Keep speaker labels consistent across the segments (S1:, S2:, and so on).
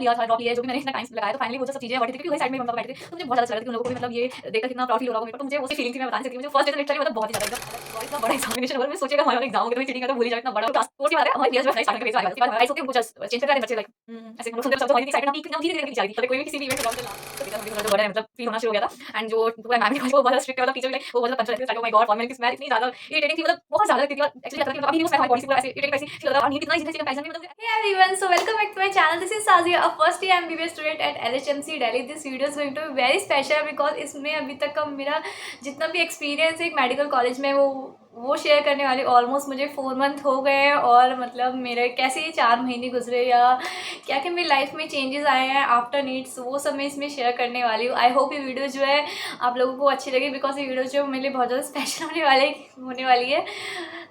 S1: लिया था, ड्रॉप लिया है, जो भी मैंने इतना टाइम लगाया, तो फाइनली वो जो सब चीज़ें वर्थ इट थी, क्योंकि वही साइड में मम्मी पापा बैठे थे, तो मुझे बहुत ज़्यादा अच्छा लगा था कि उन लोगों को भी मतलब ये देखकर कितना प्राउड फील हो रहा होगा मेरे को, तो मुझे उसी फीलिंग थी, मैं बता नहीं सकती। मुझे फर्स्ट डे तो लिटरली मतलब बहुत ही ज़्यादा एकदम और इतना बड़ा एग्जामिनेशन हुआ, मैं सोचिएगा हमारे वाला एग्जाम हो गया तो मैं चीटिंग का तो भूल ही जाओ, इतना बड़ा क्लास कोर्स के बाद हमारे क्लास में साइड स्टार्टिंग का पेज आ गया, उसके बाद हमारे होते हैं उनको जस्ट चेंज कर रहे हैं बच्चे, लाइक ऐसे हम लोग सुनते सब हमारी साइड हम धीरे धीरे जा रही थी, कोई भी किसी भी इवेंट में तो बेटा मुझे थोड़ा बड़ा मतलब फील होना शुरू हो गया था। एंड जो पूरा मैम वो बहुत स्ट्रिक्ट है, मतलब टीचर लाइक वो मतलब पंचर रहती है, ओ माय गॉड, फॉर्मेलिटीज मैं इतनी ज़्यादा इरिटेटिंग थी, मतलब बहुत ज़्यादा लगती थी, और एक्चुअली लगता था कि अभी भी उसमें हमारी बॉडी से पूरा ऐसे इरिटेटिंग ऐसी फील होता था, और नींद इतना इजी कंपैरिजन में मतलब
S2: Hey everyone, so welcome back to my channel. This is Sazia, a first year MBBS student at LHMC Delhi. This video is going to be very special because इसमें अभी तक का मेरा जितना भी एक्सपीरियंस है एक मेडिकल कॉलेज में वो शेयर करने वाली। ऑलमोस्ट मुझे 4 मंथ हो गए हैं और मतलब मेरे कैसे ये 4 महीने गुजरे या क्या क्या मेरी लाइफ में चेंजेस आए हैं आफ्टर नीड्स, वो सब मैं इसमें शेयर करने वाली हूँ। आई होप ये वीडियो जो है आप लोगों को अच्छी लगे, बिकॉज ये वीडियो जो मेरे लिए बहुत ज़्यादा स्पेशल होने वाली है।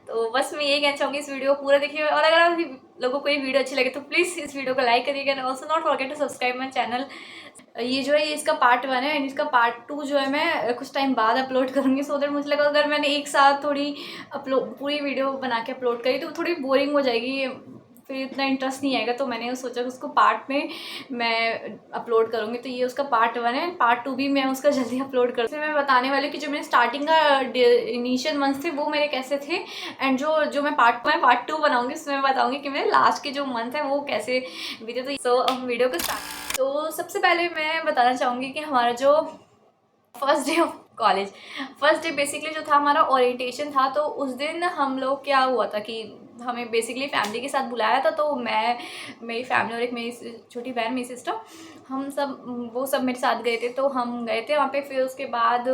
S2: तो बस मैं यही कहना चाहूँगी, इस वीडियो को पूरा देखिए, और अगर आप लोगों को ये वीडियो अच्छी लगे तो प्लीज़ इस वीडियो को लाइक करिएगा and also not forget to subscribe my channel. ये जो है ये इसका पार्ट 1 है एंड इसका पार्ट 2 जो है मैं कुछ टाइम बाद अपलोड करूँगी। सो दैट मुझे लगा अगर मैंने एक साथ थोड़ी अपलोड पूरी वीडियो बना के अपलोड करी तो थोड़ी बोरिंग हो जाएगी, फिर इतना इंटरेस्ट नहीं आएगा। तो मैंने सोचा कि उसको पार्ट में मैं अपलोड करूँगी। तो ये उसका पार्ट 1 है, पार्ट 2 भी मैं उसका जल्दी अपलोड करूँ। फिर मैं बताने वाली कि जो मैंने स्टार्टिंग का इनिशियल मंथ थे वो मेरे कैसे थे, एंड जो मैं पार्ट 2 बनाऊँगी उसमें मैं बताऊँगी कि मेरे लास्ट के जो मंथ है वो कैसे बीते। तो सो हम वीडियो को स्टार्ट। तो सबसे पहले मैं बताना चाहूँगी कि हमारा जो first day of college, first day basically जो था हमारा ओरिएंटेशन था। तो उस दिन हम लोग क्या हुआ था कि हमें बेसिकली फैमिली के साथ बुलाया था। तो मैं, मेरी फैमिली और एक मेरी छोटी बहन, मेरी सिस्टर, हम सब वो सब मेरे साथ गए थे। तो हम गए थे वहाँ पे। फिर उसके बाद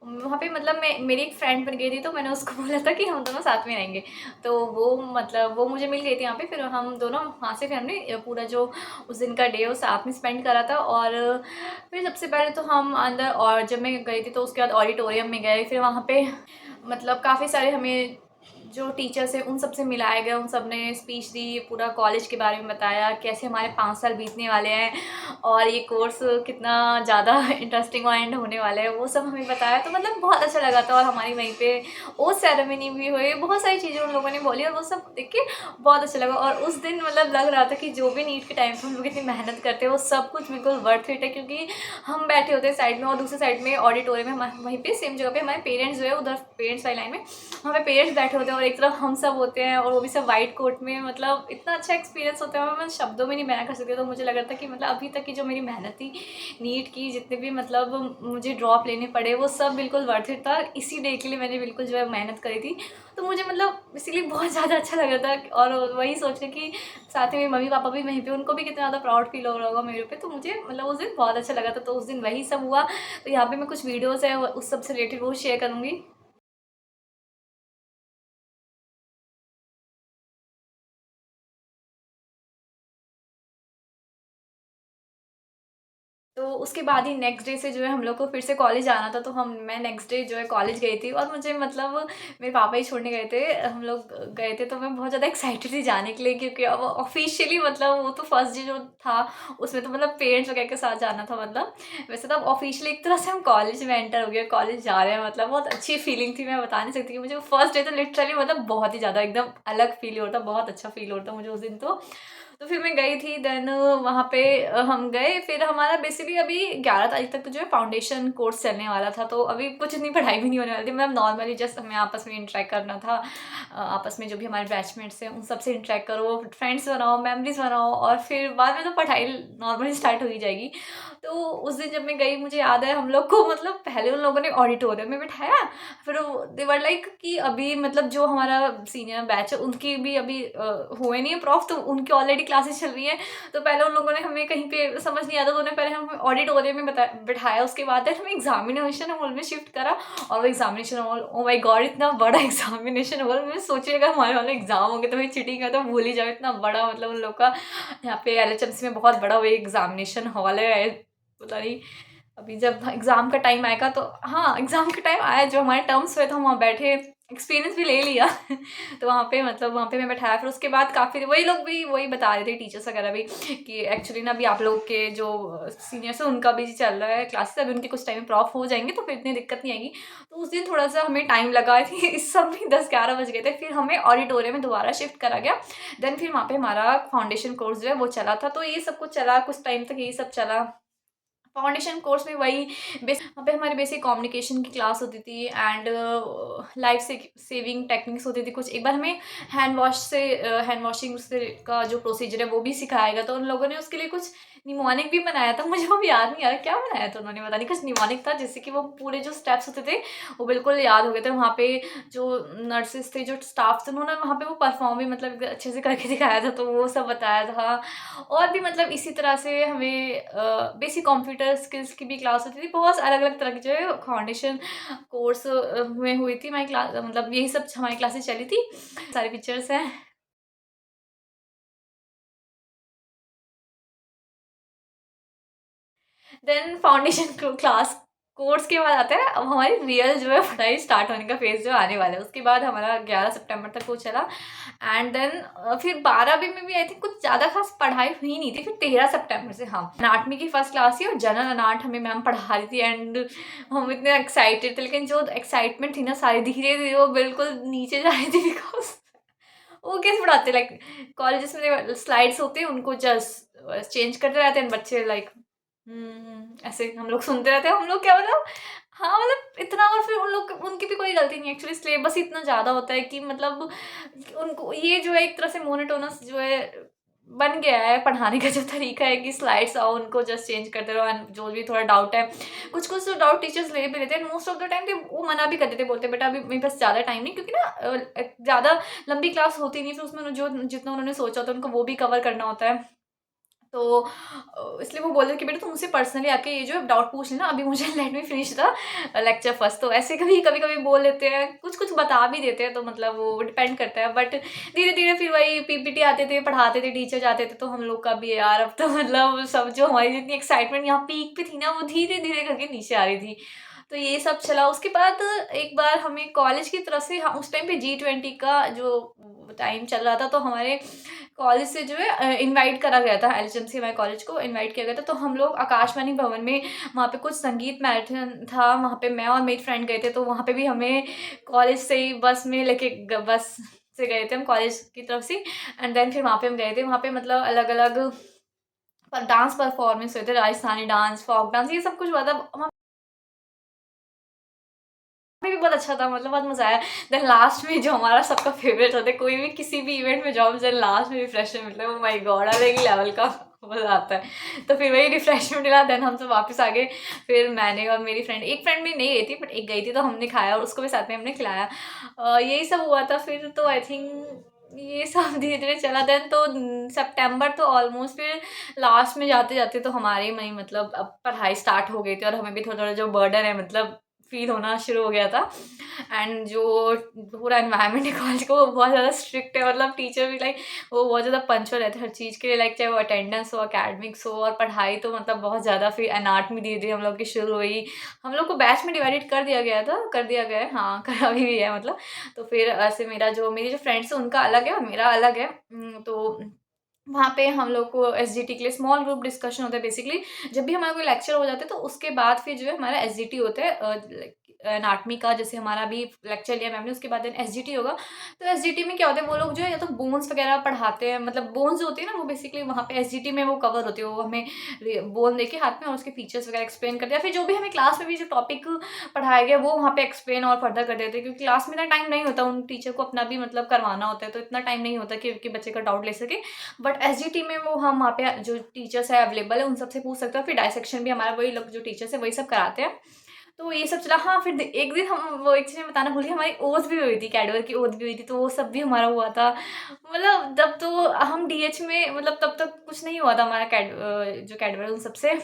S2: वहाँ पे मतलब मेरी एक फ्रेंड बन गई थी, तो मैंने उसको बोला था कि हम दोनों साथ में रहेंगे। तो वो मतलब वो मुझे मिल गई थी यहाँ पे। फिर हम दोनों वहाँ से, फिर हमने पूरा जो उस दिन का डे वो साथ में स्पेंड करा था। और फिर सबसे पहले तो हम अंदर, और जब मैं गई थी तो उसके बाद ऑडिटोरियम में गए। फिर वहाँ पे मतलब काफ़ी सारे हमें जो टीचर्स हैं उन सब से मिलाया गया, उन सब ने स्पीच दी, पूरा कॉलेज के बारे में बताया, कैसे हमारे 5 साल बीतने वाले हैं और ये कोर्स कितना ज़्यादा इंटरेस्टिंग और एंड होने वाला है, वो सब हमें बताया। तो मतलब बहुत अच्छा लगा था। और हमारी वहीं पे वो सेरेमनी भी हुई, बहुत सारी चीज़ें उन लोगों ने बोली और वो सब देख के बहुत अच्छा लगा। और उस दिन मतलब लग रहा था कि जो भी नीट के टाइम पर हम लोग इतनी मेहनत करते हैं वो सब कुछ बिल्कुल वर्थ इट है, क्योंकि हम बैठे होते हैं साइड में और दूसरे साइड में ऑडिटोरियम में वहीं पे सेम जगह पे हमारे पेरेंट्स जो है, उधर पेरेंट्स वाली लाइन में वहाँ पे पेरेंट्स बैठे होते हैं और एक तरफ हम सब होते हैं, और वो भी सब वाइट कोट में। मतलब इतना अच्छा एक्सपीरियंस होता है, मैं शब्दों में नहीं बयां कर सकती। तो मुझे लग रहा था कि मतलब अभी तक की जो मेरी मेहनत थी नीट की, जितने भी मतलब मुझे ड्रॉप लेने पड़े, वो सब बिल्कुल वर्थ इट था। इसी डे के लिए मैंने बिल्कुल जो है मेहनत करी थी। तो मुझे मतलब इसीलिए बहुत ज़्यादा अच्छा लग रहा था। और वही सोच के कि साथ में मेरे मम्मी पापा भी वहीं पे, उनको भी कितना ज़्यादा प्राउड फील हो रहा होगा मेरे पे। तो मुझे मतलब उस दिन बहुत अच्छा लगा था। तो उस दिन वही सब हुआ। तो यहाँ पे मैं कुछ वीडियोज़ है उस सब से रिलेटेड वो शेयर करूँगी। तो उसके बाद ही नेक्स्ट डे से जो है हम लोग को फिर से कॉलेज आना था। तो मैं नेक्स्ट डे जो है कॉलेज गई थी, और मुझे मतलब मेरे पापा ही छोड़ने गए थे, हम लोग गए थे। तो मैं बहुत ज़्यादा एक्साइटेड थी जाने के लिए, क्योंकि अब ऑफिशियली मतलब वो तो फर्स्ट डे जो था उसमें तो मतलब पेरेंट्स वगैरह के साथ जाना था। मतलब वैसे तो अब ऑफिशियली एक तरह से हम कॉलेज में एंटर हो गए, कॉलेज जा रहे हैं। मतलब बहुत अच्छी फीलिंग थी, मैं बता नहीं सकती कि मुझे फर्स्ट डे तो लिटरली मतलब बहुत ही ज़्यादा एकदम अलग फील हो रहा था, बहुत अच्छा फील हो रहा था मुझे उस दिन। तो फिर मैं गई थी। देन वहाँ पे हम गए। फिर हमारा बेसिकली अभी 11 तारीख तक तो जो है फाउंडेशन कोर्स चलने वाला था। तो अभी कुछ इतनी पढ़ाई भी नहीं होने वाली थी, मतलब नॉर्मली जस्ट हमें आपस में इंटरेक्ट करना था। आपस में जो भी हमारे बैचमेट्स हैं उन सबसे इंटरेक्ट करो, फ्रेंड्स बनाओ, मेमोरीज बनाओ, और फिर बाद में तो पढ़ाई नॉर्मली स्टार्ट हो ही जाएगी। तो उस दिन जब मैं गई, मुझे याद है हम लोग को मतलब पहले उन लोगों ने ऑडिटोरियम में बिठाया। फिर देवर लाइक कि अभी मतलब जो हमारा सीनियर बैच है उनकी भी अभी हुए नहीं है प्रॉफ, तो उनकी ऑलरेडी क्लासेस चल रही है। तो पहले उन लोगों ने हमें कहीं पे समझ नहीं आता, तो उन्होंने पहले हमें ऑडिटोरियम में बिठाया। उसके बाद हमें एग्जामिनेशन हॉल में शिफ्ट करा। और वो examination hall, oh my God, इतना बड़ा एग्जामिनेशन हॉल। मैं सोचिएगा हमारे वाले एग्जाम होंगे तो मैं चीटिंग है तो भूल ही जाओ, इतना बड़ा मतलब उन लोग का यहाँ पे एलएचएमसी में बहुत बड़ा वो एग्जामिनेशन हॉल है। पता नहीं अभी जब एग्ज़ाम का टाइम आएगा तो, हाँ, एग्ज़ाम का टाइम आया, जो हमारे टर्म्स हुए तो हम वहाँ बैठे। एक्सपीरियंस भी ले लिया। तो वहाँ पे मतलब वहाँ पे मैं बैठाया, फिर उसके बाद काफ़ी वही लोग भी वही बता रहे थे, टीचर्स वगैरह भी, कि एक्चुअली ना अभी आप लोग के जो सीनियर्स हैं उनका भी चल रहा है क्लासेस, अभी उनके कुछ टाइम में प्रॉफ हो जाएंगे तो फिर इतनी दिक्कत नहीं आएगी। तो उस दिन थोड़ा सा हमें टाइम लगा थी, इस सब में 10-11 बज गए थे। फिर हमें ऑडिटोरियम में दोबारा शिफ्ट करा गया। देन फिर वहाँ पे हमारा फाउंडेशन कोर्स जो है वो चला था, तो ये सब कुछ चला कुछ टाइम तक, यही सब चला। फाउंडेशन कोर्स में वही वहाँ पे हमारी बेसिक कम्युनिकेशन की क्लास होती थी, एंड लाइफ सेविंग टेक्निक्स होती थी कुछ। एक बार हमें हैंड वॉशिंग से का जो प्रोसीजर है वो भी सिखाया गया, तो उन लोगों ने उसके लिए कुछ निमोनिक भी बनाया था, मुझे वो भी याद नहीं आ रहा क्या बनाया था उन्होंने, पता नहीं कुछ निमोनिक था, जिससे कि वो पूरे जो स्टेप्स होते थे वो बिल्कुल याद हो गए थे। वहाँ पे जो नर्सेस थे, जो स्टाफ थे, उन्होंने वहाँ पे वो परफॉर्म भी मतलब अच्छे से करके दिखाया था, तो वो सब बताया था। और भी मतलब इसी तरह से हमें बेसिक कंप्यूटर स्किल्स की भी क्लास होती थी, बहुत अलग अलग तरह की जो है फाउंडेशन कोर्स में हुई थी हमारी क्लास, मतलब यही सब हमारी क्लासेस चली थी। सारे पिक्चर्स हैं। देन फाउंडेशन क्लास कोर्स के बाद आता है अब हमारी रियल जो है पढ़ाई स्टार्ट होने का फेज जो आने वाला है। उसके बाद हमारा 11 सितंबर तक वो चला, एंड देन फिर 12वीं में भी आई थिंक कुछ ज़्यादा खास पढ़ाई हुई नहीं थी। फिर 13 सितंबर से हाँ अनाटमी की फर्स्ट क्लास थी, और जनरल अनाट हमें मैम पढ़ा रही थी, एंड हम इतने एक्साइटेड थे, लेकिन जो एक्साइटमेंट थी ना सारी धीरे धीरे वो बिल्कुल नीचे जा रही थी, बिकॉज वो कैसे पढ़ाते लाइक कॉलेजेस में स्लाइड्स होते हैं उनको जस्ट चेंज करते रहते हैं बच्चे लाइक ऐसे हम लोग सुनते रहते हैं, हम लोग क्या मतलब हाँ मतलब इतना। और फिर उन लोग उनकी भी कोई गलती नहीं, एक्चुअली सिलेबस ही इतना ज़्यादा होता है कि मतलब उनको ये जो है एक तरह से मोनोटोनस जो है बन गया है पढ़ाने का जो तरीका है, कि स्लाइड्स आओ उनको जस्ट चेंज करते रहो, एंड जो भी थोड़ा डाउट है कुछ कुछ तो डाउट टीचर्स ले भी लेते हैं, मोस्ट ऑफ द टाइम वो मना भी कर देते, बोलते बेटा अभी मेरे पास ज़्यादा टाइम नहीं, क्योंकि ना ज़्यादा लंबी क्लास होती नहीं, फिर उसमें जो जितना उन्होंने सोचा होता है उनको वो भी कवर करना होता है। तो इसलिए वो बोल रहे कि बेटा तुम मुझसे पर्सनली आके ये जो डाउट पूछ लेना, अभी मुझे let me finish the lecture first. तो ऐसे कभी कभी कभी बोल देते हैं, कुछ कुछ बता भी देते हैं, तो मतलब वो डिपेंड करता है। बट धीरे धीरे फिर वही पीपीटी आते थे, पढ़ाते थे, टीचर जाते थे, तो हम लोग का भी यार अब तो मतलब सब जो हमारी जितनी एक्साइटमेंट यहाँ पीक पे थी ना वो धीरे धीरे करके नीचे आ रही थी। तो ये सब चला। उसके बाद एक बार हमें कॉलेज की तरफ से हाँ उस टाइम पे G20 का जो टाइम चल रहा था, तो हमारे कॉलेज से जो है इनवाइट करा गया था, एलएचएमसी हमारे कॉलेज को इनवाइट किया गया था। तो हम लोग आकाशवाणी भवन में वहाँ पे कुछ संगीत मैराथन था, वहाँ पे मैं और मेरी फ्रेंड गए थे। तो वहाँ पे भी हमें कॉलेज से ही बस में लेके बस से गए थे हम कॉलेज की तरफ से, एंड देन फिर वहाँ पे हम गए थे। वहाँ पे मतलब अलग अलग डांस परफॉर्मेंस हुए थे, राजस्थानी डांस, फोक डांस, ये सब कुछ हुआ था। भी बहुत अच्छा था, मतलब बहुत मज़ा आया। देन लास्ट में जो हमारा सबका फेवरेट होता है, कोई भी किसी भी इवेंट में जाओ देन लास्ट में रिफ्रेशमेंट मिलता है, वो माय गॉड अलग ही लेवल का मज़ा आता है। तो फिर वही रिफ्रेशमेंट मिला, देन हम सब वापस आ गए। फिर मैंने और मेरी फ्रेंड, एक फ्रेंड भी नहीं गई थी बट एक गई थी, तो हमने खाया और उसको भी साथ में हमने खिलाया। यही सब हुआ था। फिर तो आई थिंक ये सब धीरे धीरे चला। देन तो सितंबर तो ऑलमोस्ट फिर लास्ट में जाते जाते तो हमारे में ही मतलब अब पढ़ाई स्टार्ट हो गई थी, और हमें भी थोड़ा थोड़ा जो बर्डन है मतलब फील होना शुरू हो गया था। एंड जो पूरा एनवायरनमेंट है कॉलेज का वो बहुत ज़्यादा स्ट्रिक्ट है, मतलब टीचर भी लाइक वो बहुत ज़्यादा पंचुअल रहते हैं हर चीज़ के लिए, लाइक चाहे वो अटेंडेंस हो, एकेडमिक्स हो, और पढ़ाई तो मतलब बहुत ज़्यादा। फिर एनाटमी धीरे धीरे हम लोग की शुरू हुई। हम लोग को बैच में डिवाइडेड कर दिया गया था, कर दिया गया है हाँ कर अभी भी है मतलब। तो फिर ऐसे मेरी जो फ्रेंड्स है उनका अलग है और मेरा अलग है। तो वहाँ पे हम लोग को एसजीटी के लिए स्मॉल ग्रुप डिस्कशन होता है बेसिकली। जब भी हमारा कोई लेक्चर हो जाता है तो उसके बाद फिर जो है हमारा एसजीटी होता है एनाटमी का। जैसे हमारा भी लेक्चर लिया मैम ने, उसके बाद देन एसजीटी होगा। तो एसजीटी में क्या होता है, वो लोग जो है या तो बोन्स वगैरह पढ़ाते हैं, मतलब बोन्स जो होती है ना वो बेसिकली वहाँ पे एसजीटी में वो कवर होती है। वो हमें बोन देके हाथ में और उसके फीचर्स वगैरह एक्सप्लेन करते हैं। फिर जो भी हमें क्लास में भी जो टॉपिक पढ़ाया गया वो वहाँ पे एक्सप्लेन और फर्दर कर देते हैं, क्योंकि क्लास में इतना टाइम नहीं होता, उन टीचर को अपना भी मतलब करवाना होता है, तो इतना टाइम नहीं होता कि बच्चे का डाउट ले सके। बट एसजीटी में वो हम वहाँ पे जो टीचर्स है अवेलेबल है उन सबसे पूछ सकते हैं। फिर डायसेक्शन भी हमारा वही लोग जो टीचर्स है वही सब कराते हैं। तो ये सब चला। हाँ फिर एक दिन हम वो एक चीज़ मैं बताना भूल गई, हमारी ओथ भी हुई थी, कैडवर की ओथ भी हुई थी, तो वो सब भी हमारा हुआ था। मतलब तब तो हम डीएच में मतलब तब तक कुछ नहीं हुआ था हमारा जो कैडवर उन सबसे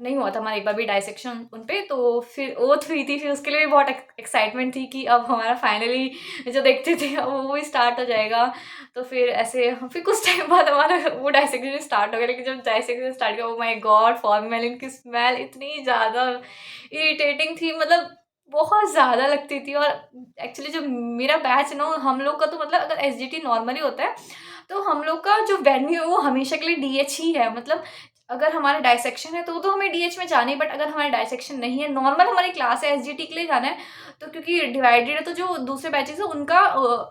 S2: नहीं हुआ था हमारा एक बार भी डायसेक्शन उन पे। तो फिर ओथ हुई थी, फिर उसके लिए भी बहुत एक्साइटमेंट थी कि अब हमारा फाइनली जो देखते थे अब वो भी स्टार्ट हो जाएगा। तो फिर ऐसे फिर कुछ टाइम बाद हमारा वो डायसेक्शन स्टार्ट हो गया। लेकिन जब डायसेक्शन स्टार्ट किया, ओ माय गॉड फॉर्मेलिन की स्मेल इतनी ज़्यादा इरिटेटिंग थी। मतलब बहुत ज़्यादा लगती थी। और एक्चुअली जो मेरा बैच ना, हम लोग का तो मतलब अगर एसजीटी नॉर्मली होता है, तो हम लोग का जो वेन्यू है वो हमेशा के लिए डीएच ही है। मतलब अगर हमारा डाइसेक्शन है तो हमें डीएच में जाना ही, बट अगर हमारा डाइसेक्शन नहीं है, नॉर्मल हमारी क्लास है, एसजीटी के लिए जाना है, तो क्योंकि डिवाइडेड है, तो जो दूसरे बैचेस है उनका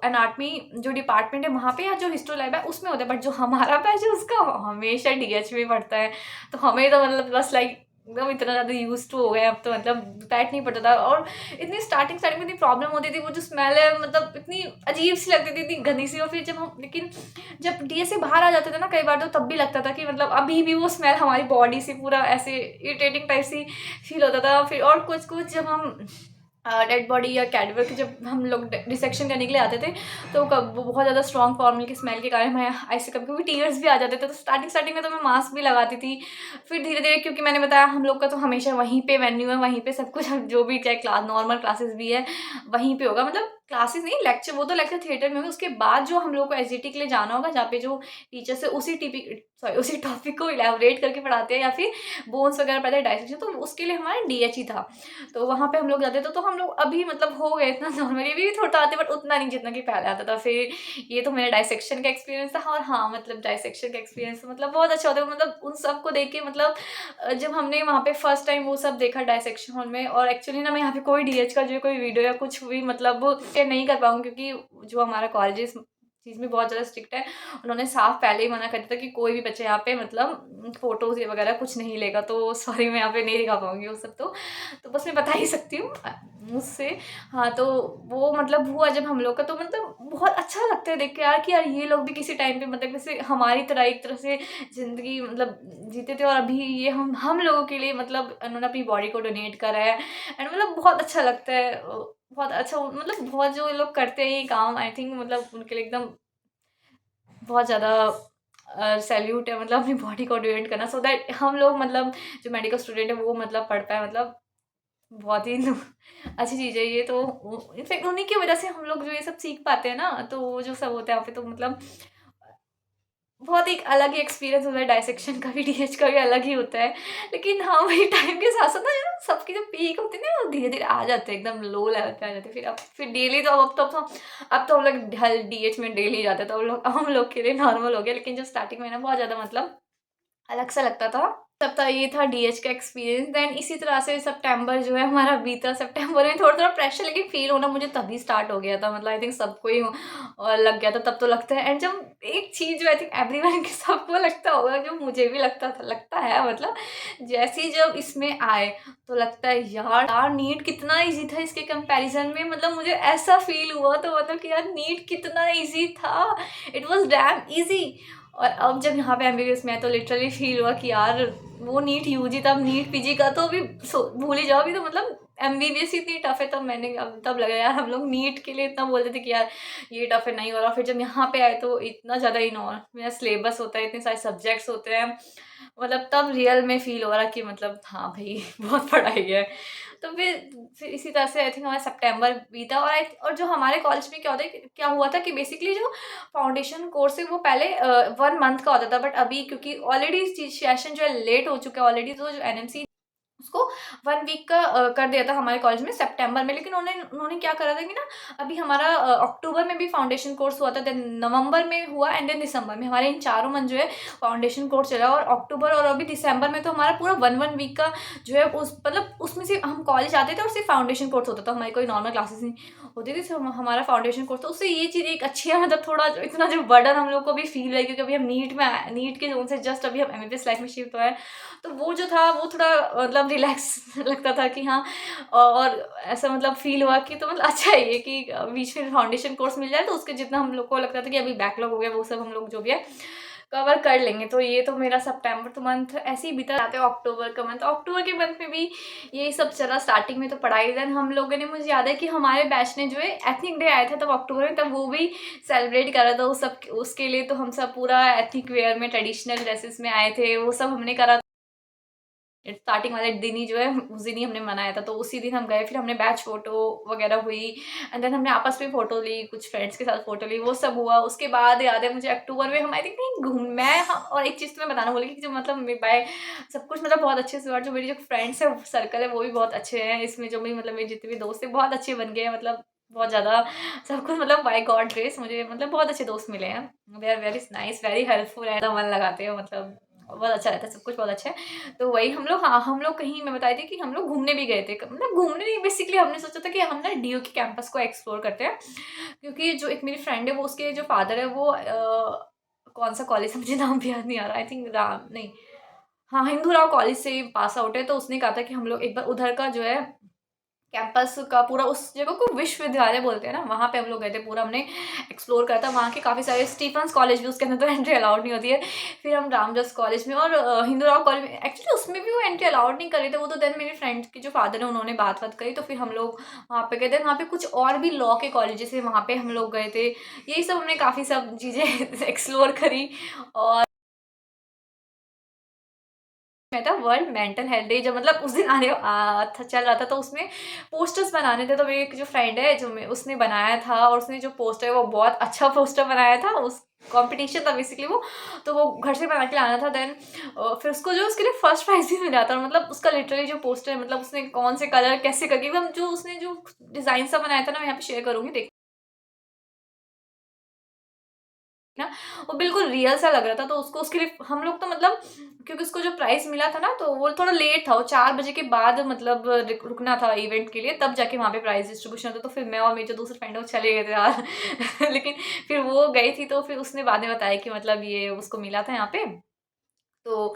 S2: एनाटमी जो डिपार्टमेंट है वहाँ पे, या जो हिस्टो लैब है उसमें होता है, बट जो हमारा बैच है उसका हमेशा डीएच में पड़ता है। तो हमें तो मतलब बस लाइक एकदम इतना ज़्यादा यूज़ टू हो गए अब, तो मतलब बैठ नहीं पड़ता था। और इतनी स्टार्टिंग स्टार्टिंग में इतनी प्रॉब्लम होती थी, वो जो स्मेल है मतलब इतनी अजीब सी लगती थी, इतनी गंदी सी। और फिर जब हम, लेकिन जब डीएस से बाहर आ जाते थे ना कई बार, तो तब भी लगता था कि मतलब अभी भी वो स्मेल हमारी बॉडी से पूरा ऐसे इरिटेटिंग टाइप सी फील होता था। फिर और कुछ कुछ जब हम डेड बॉडी या कैडवर के जब हम लोग डिसेक्शन करने के लिए आते थे, तो कब वो बहुत ज़्यादा स्ट्रॉन्ग फॉर्मल की स्मेल के कारण हमें ऐसे कभी कभी टीयर्स भी आ जाते थे। तो स्टार्टिंग स्टार्टिंग में तो मैं मास्क भी लगाती थी। फिर धीरे धीरे, क्योंकि मैंने बताया हम लोग का तो हमेशा वहीं पे वेन्यू है, वहीं पे सब कुछ, जो भी चाहे क्लास नॉर्मल क्लासेस भी है वहीं पे होगा। मतलब क्लासेस नहीं, लेक्चर, वो तो लेक्चर थिएटर में होंगे। उसके बाद जो हम लोग को एसजीटी के लिए जाना होगा, जहाँ पे जो टीचर्स है उसी टॉपिक को इलेबोरेट करके पढ़ाते हैं, या फिर बोन्स वगैरह पढ़ते हैं, डाइसेक्शन, तो उसके लिए हमारा डीएच ही था। तो वहाँ पे हम लोग जाते थे। तो हम लोग अभी मतलब हो गए इतना नॉर्मली, अभी भी थोड़ा आते, बट उतना नहीं जितना कि पहले आता था। फिर ये तो मेरा डाइसेक्शन का एक्सपीरियंस था। और हाँ, मतलब डाइसेक्शन का एक्सपीरियंस मतलब बहुत अच्छा होता है। मतलब उन सबको देख के मतलब जब हमने वहाँ पे फर्स्ट टाइम वो सब देखा डाइसेक्शन हॉल में, और एक्चुअली ना मैं यहाँ पे कोई डीएच का जो कोई वीडियो या कुछ भी मतलब शेयर नहीं कर पाऊँ, क्योंकि जो हमारा कॉलेज इस चीज़ में बहुत ज़्यादा स्ट्रिक्ट है। उन्होंने साफ पहले ही मना कर दिया था कि कोई भी बच्चा यहाँ पे मतलब फोटोज वगैरह कुछ नहीं लेगा। तो सॉरी, मैं यहाँ पे नहीं दिखा पाऊंगी वो सब। तो बस मैं बता ही सकती हूँ मुझसे। हाँ, तो वो मतलब हुआ जब हम लोग का, तो मतलब बहुत अच्छा लगता है देख के यार, कि यार ये लोग भी किसी टाइम पे मतलब जैसे हमारी तरह एक तरह से ज़िंदगी मतलब जीते थे, और अभी ये हम लोगों के लिए मतलब उन्होंने अपनी बॉडी को डोनेट करा है। एंड मतलब बहुत अच्छा लगता है। बहुत अच्छा, मतलब बहुत जो लोग करते हैं ये काम, आई थिंक मतलब उनके लिए एकदम बहुत ज़्यादा सैल्यूट है, मतलब अपनी बॉडी को डोनेट करना, सो दैट हम लोग मतलब जो मेडिकल स्टूडेंट है वो मतलब पढ़ पाए। मतलब बहुत ही अच्छी चीज़ है ये तो। इनफैक्ट उन्हीं की वजह से हम लोग जो ये सब सीख पाते हैं ना, तो वो जो सब होता है वहाँ पे, तो मतलब बहुत एक अलग ही एक्सपीरियंस होता है। डाइसेक्शन का भी, डीएच का भी अलग ही होता है। लेकिन हाँ, वही टाइम के साथ साथ ना यार, सबकी जो पीक होती है ना, वो धीरे धीरे आ जाते हैं, एकदम लो लेवल पे आ जाते हैं। फिर डेली तो अब तो हम लोग ढल डीएच में डेली जाते हैं, तो हम लोग के लिए नॉर्मल हो गया। लेकिन जो स्टार्टिंग में ना बहुत ज़्यादा मतलब अलग सा लगता था। तब था, ये था डीएच का एक्सपीरियंस। देन इसी तरह से सितंबर जो है हमारा बीता। सितंबर में थोड़ा थोड़ा प्रेशर लेकिन फील होना मुझे तभी स्टार्ट हो गया था। मतलब आई थिंक सबको ही लग गया था, तब तो लगता है। एंड जब एक चीज़ जो आई थिंक एवरीवन के सबको लगता होगा, जो मुझे भी लगता है मतलब, जैसे ही जब इसमें आए तो लगता है यार नीट कितना ईजी था इसके कंपैरिजन में। मतलब मुझे ऐसा फील हुआ, तो मतलब कि यार नीट कितना ईजी था, इट वॉज डैम ईजी। और अब जब यहाँ पे एमबीबीएस में है, तो लिटरली फील हुआ कि यार वो नीट यूजी था, अब नीट पीजी का तो अभी भूल ही जाओ। अभी तो मतलब एमबीबीएस ही इतनी टफ है, तब मैंने अब तब लगा यार हम लोग नीट के लिए इतना बोलते थे कि यार ये टफ है, नहीं हो रहा। फिर जब यहाँ पे आए तो इतना ज़्यादा इनोर मेरा सिलेबस होता है, इतने सारे सब्जेक्ट्स होते हैं, मतलब तब रियल में फील हो रहा कि मतलब हाँ भाई बहुत पढ़ाई है। तो फिर इसी तरह से आई थिंक हमारा सितंबर बीता। और जो हमारे कॉलेज में क्या हुआ था कि बेसिकली जो फाउंडेशन कोर्स है वो पहले 1 मंथ का होता था, बट अभी क्योंकि ऑलरेडी सेशन जो है लेट हो चुका है ऑलरेडी, तो जो एनएमसी उसको 1 वीक का कर दिया था हमारे कॉलेज में सितंबर में। लेकिन उन्होंने क्या करा था कि ना, अभी हमारा अक्टूबर में भी फाउंडेशन कोर्स हुआ था, देन नवंबर में हुआ, एंड देन दिसंबर में, हमारे इन 4 मंथ जो है फाउंडेशन कोर्स चला। और अक्टूबर और अभी दिसंबर में तो हमारा पूरा 1 वीक का जो है उस मतलब उसमें से हम कॉलेज आते थे और सिर्फ फाउंडेशन कोर्स होता था, हमारी कोई नॉर्मल क्लासेस नहीं होती थी, सिर्फ हमारा फाउंडेशन कोर्स। तो उससे ये चीज़ एक अच्छी है, मतलब थोड़ा इतना जो बर्डन हम लोग को भी फील है, क्योंकि अभी हम नीट के जोन से जस्ट अभी हम एमबीबीएस लाइफ में शिफ्ट हुआ है। तो वो जो था वो थोड़ा मतलब रिलैक्स लगता था कि हाँ। और ऐसा मतलब फील हुआ कि तो मतलब अच्छा है ये कि बीच में फाउंडेशन कोर्स मिल जाए, तो उसके जितना हम लोग को लगता था कि अभी बैकलॉग हो गया, वो सब हम लोग जो भी है कवर कर लेंगे। तो ये तो मेरा सितंबर तो मंथ ऐसे ही बीता जाते हैं। अक्टूबर के मंथ में भी यही सब चला। स्टार्टिंग में तो पढ़ाई, देन हम लोगों ने, मुझे याद है कि हमारे बैच ने जो है एथनिक डे आया था तब अक्टूबर में, तब वो भी सेलिब्रेट करा था। वो सब उसके लिए तो हम सब पूरा एथनिक वेयर में ट्रेडिशनल ड्रेसेस में आए थे, वो सब हमने करा। स्टार्टिंग वाले दिन ही जो है उस दिन ही हमने मनाया था, तो उसी दिन हम गए, फिर हमने बैच फ़ोटो वगैरह हुई एंड देन हमने आपस में फ़ोटो ली, कुछ फ्रेंड्स के साथ फ़ोटो ली, वो सब हुआ। उसके बाद याद है मुझे अक्टूबर में हम आई थिंक कहीं घूम मैं हाँ, और एक चीज़ तो मैं बताना भूल गई कि जो मतलब बाय सब कुछ मतलब बहुत अच्छे से हुआ। जो मेरी जो फ्रेंड्स है सर्कल है वो भी बहुत अच्छे हैं। इसमें जो भी मतलब मेरे जितने भी दोस्त हैं बहुत अच्छे बन गए हैं, मतलब बहुत ज़्यादा सब कुछ मतलब बाय गॉड ग्रेस मुझे मतलब बहुत अच्छे दोस्त मिले हैं। They are very nice, very helpful and मन लगाते हो, मतलब बहुत अच्छा रहता है, सब कुछ बहुत अच्छा है। तो वही हम लोग, हाँ, हम लोग कहीं मैं बताई थी कि हम लोग घूमने भी गए थे। मतलब घूमने नहीं, बेसिकली हमने सोचा था कि हम ना डीयू के कैंपस को एक्सप्लोर करते हैं, क्योंकि जो एक मेरी फ्रेंड है वो उसके जो फादर है वो कौन-सा कॉलेज है मुझे नाम भी याद नहीं आ रहा, आई थिंक राम नहीं, हाँ, हिंदू राव कॉलेज से पास आउट है, तो उसने कहा था कि हम लोग एक बार उधर का जो है कैंपस का पूरा उस जगह को विश्वविद्यालय बोलते हैं ना, वहाँ पे हम लोग गए थे। पूरा हमने एक्सप्लोर करा था वहाँ के काफ़ी सारे स्टीफेंस कॉलेज भी, उसके अंदर तो एंट्री अलाउड नहीं होती है। फिर हम रामदास कॉलेज में और हिंदू राव कॉलेज में, एक्चुअली उसमें भी वो एंट्री अलाउड नहीं कर रहे थे। वो तो देन मेरी फ्रेंड के जो फादर है उन्होंने बात-वात करी, तो फिर हम लोग वहाँ पे गए थे। वहाँ पे कुछ और भी लॉ के कॉलेजेस हैं, वहाँ पे हम लोग गए थे। यही सब हमने काफ़ी सब चीज़ें एक्सप्लोर करी। और मैं था वर्ल्ड मेंटल हेल्थ डे, जब मतलब उस दिन चल रहा था, तो उसमें पोस्टर्स बनाने थे। तो मेरी एक जो फ्रेंड है जो मैं उसने बनाया था, और उसने जो पोस्टर है वो बहुत अच्छा पोस्टर बनाया था। उस कंपटीशन था बेसिकली वो, तो वो घर से बना के लाना था। देन फिर उसको जो उसके लिए फर्स्ट प्राइज भी मिला था। और मतलब उसका लिटरली जो पोस्टर है, मतलब उसने कौन से कलर कैसे करके एकदम जो उसने जो डिजाइन सा बनाया था ना, मैं यहाँ पे शेयर करूंगी ना, वो बिल्कुल रियल सा लग रहा था। तो उसको उसके लिए हम लोग तो मतलब, क्योंकि उसको जो प्राइज़ मिला था ना, तो वो थोड़ा लेट था, वो 4 बजे के बाद मतलब रुकना था इवेंट के लिए, तब जाके वहाँ पे प्राइज़ डिस्ट्रीब्यूशन होता। तो फिर मैं और मेरी जो दूसरी फ्रेंड है वो चले गए थे यार। लेकिन फिर वो गई थी, तो फिर उसने बाद में बताया कि मतलब ये उसको मिला था यहाँ पे। तो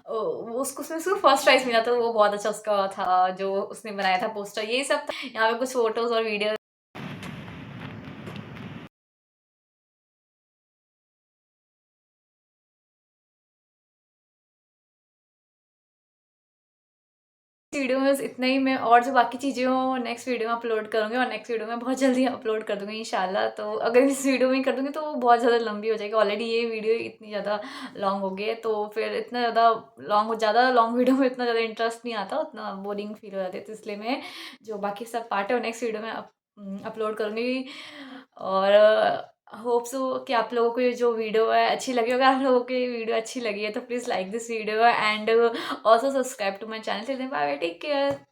S2: वो उसको फर्स्ट प्राइज़ मिला था, वो बहुत अच्छा उसका था जो उसने बनाया था पोस्टर, यही सब था। यहाँ पे कुछ फ़ोटोज़ और वीडियो वीडियो में बस इतना ही। मैं और जो बाकी चीज़ें हो नेक्स्ट वीडियो में अपलोड करूँगी, और नेक्स्ट वीडियो में बहुत जल्दी अपलोड कर दूँगी इंशाल्लाह। तो अगर इस वीडियो में ही कर दूँगी तो वो बहुत ज़्यादा लंबी हो जाएगी। ऑलरेडी ये वीडियो इतनी ज़्यादा लॉन्ग हो गई है, तो फिर इतना ज़्यादा लॉन्ग वीडियो में इतना ज़्यादा इंटरेस्ट नहीं आता, उतना बोरिंग फील हो जाती है। तो इसलिए मैं जो बाकी सब पार्ट है वो नेक्स्ट वीडियो में अपलोड करूँगी। और होप सो कि आप लोगों को ये जो वीडियो है अच्छी लगी। अगर आप लोगों को ये वीडियो अच्छी लगी है तो please like this video and also subscribe to my channel. Till then, bye, take care.